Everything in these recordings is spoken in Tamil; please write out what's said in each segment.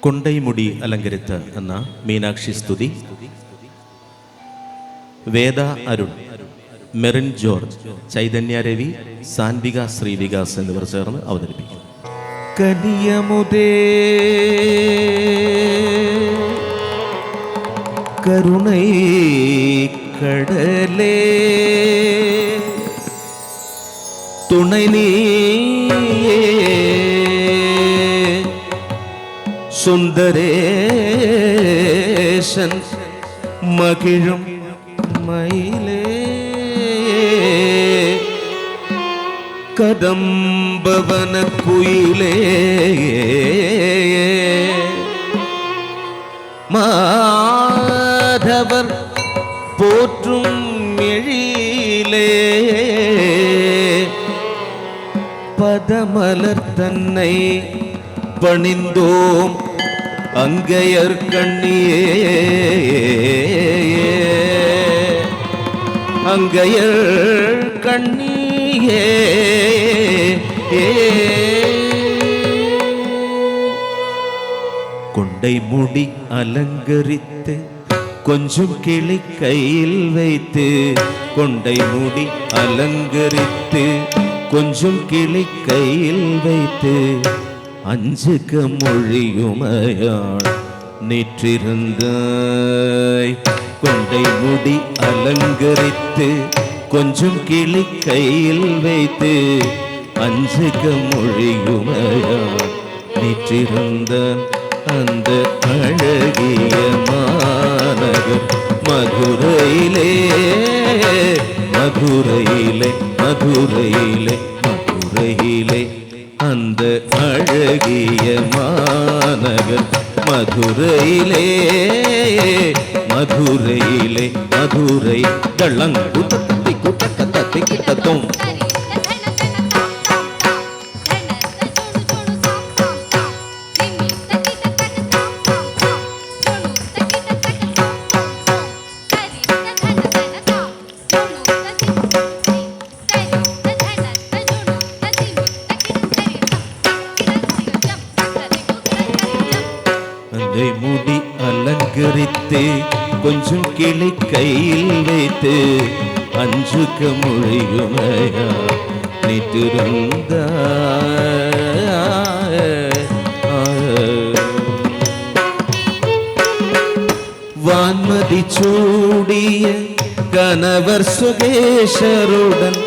കൊണ്ടൈമുടി അലങ്കരിത്ത എന്ന മീനാക്ഷി സ്തുതി വേദ അരുൺ, മെറിൻ ജോർജ്, ചൈതന്യ രവി, സാൻവിക ശ്രീവികാസ് എന്നിവർ ചേർന്ന് അവതരിപ്പിക്കും. കനിയമുദേ കരുണൈ കടലേ തുണை നീയേ സുന്ദരേശൻ മകിഴും മയിലേ കദംബവന കുയിലേ മാധവർ പോറ്റും എഴിലേ பதமலர் தன்னை பணிந்தோம் அங்கையர் கண்ணியே அங்கையர் கண்ணியே கொண்டை முடி அலங்கரித்து கொஞ்சம் கிளி கையில் வைத்து கொண்டை முடி அலங்கரித்து கொஞ்சம் கிளி கையில் வைத்து அஞ்சுக மொழியுமையாள் நிற்றிருந்தாய் கொண்டை முடி அலங்கரித்து கொஞ்சம் கிளி கையில் வைத்து அஞ்சுக மொழியுமையாள் நிற்றிருந்தான் அந்த அழகிய மாநகர் மதுரையிலே மதுரையிலே மதுரையிலே மதுரையிலே அந்த அழகிய மாநகர் மதுரையிலே மதுரையிலே மதுரை தள்ளங்கு தத்தி குட்டக்க தத்தி கிட்டத்தோம் முடி அலங்கரித்து கொஞ்சம் கிளி கையில் வைத்து அஞ்சுக மொழியுமையா நித்திருந்த வான்மதி சூடிய கணவர் சுகேஷருடன்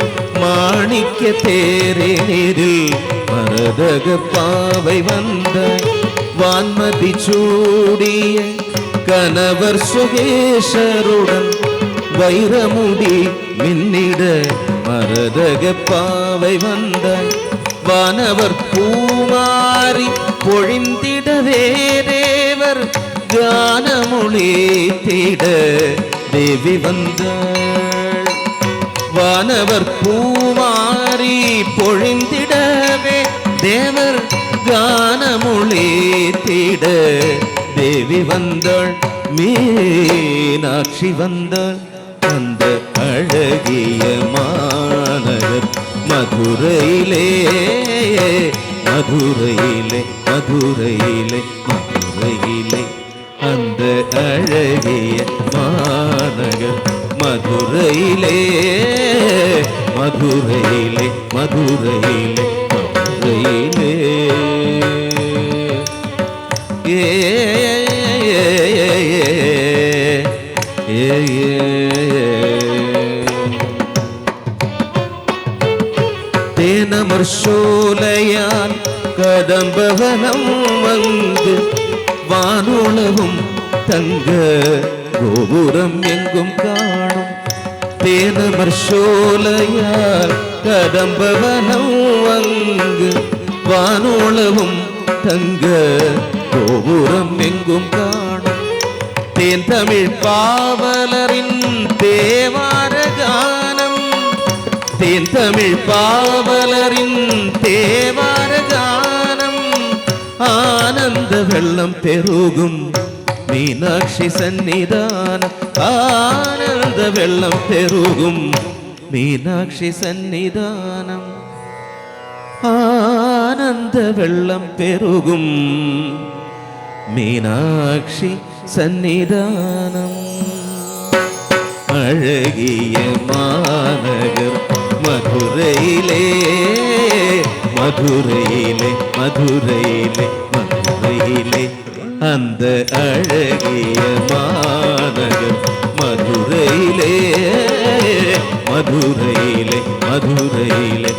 மாணிக்க தேரேனில் மரதக பாவை வந்த வான்மதி சூடிய கணவர் சுகேஷருடன் வைரமுடி மின்னிட மரதக பாவை வந்த வானவர் பூமாரி பொழிந்திடவே தேவர் கானமொழி தீட தேவி வந்தாள் வானவர் பூமாரி பொழிந்திடவே தேவர் கானமொழி தீட தேவி வந்தாள் மீனாட்சி வந்தாள் அந்த அழகிய மாநகர் மதுரையிலே மதுரையிலே மதுரையிலே மதுரையிலே அந்த அழகிய மாநகர் மதுரையிலே மதுரையிலே மதுரையிலே மதுரையிலே தேனமர் சோலையால் கதம்பவனம் வந்து வானுளவும் தங்க கோபுரம் எங்கும் காணும் தேனமர் சோலையால் கதம்பவனம் வந்து வானுளவும் தங்க கோபுரம் எங்கும் காணும் தேன் தமிழ் பாவலரின் தேவார கானம் தேன் தமிழ் பாவலரின் தேவார கானம் ஆனந்த வெள்ளம் பெருகும் மீனாட்சி சந்நிதானம் ஆனந்த வெள்ளம் பெருகும் மீனாட்சி சந்நிதானம் ஆனந்த வெள்ளம் பெருகும் மீனாட்சி சந்நிதானம். அழகிய மாநகர் மதுரையிலே மதுரையிலே மதுரையிலே மதுரையிலே அந்த அழகிய மாநகர் மதுரையிலே மதுரையிலே மதுரையிலே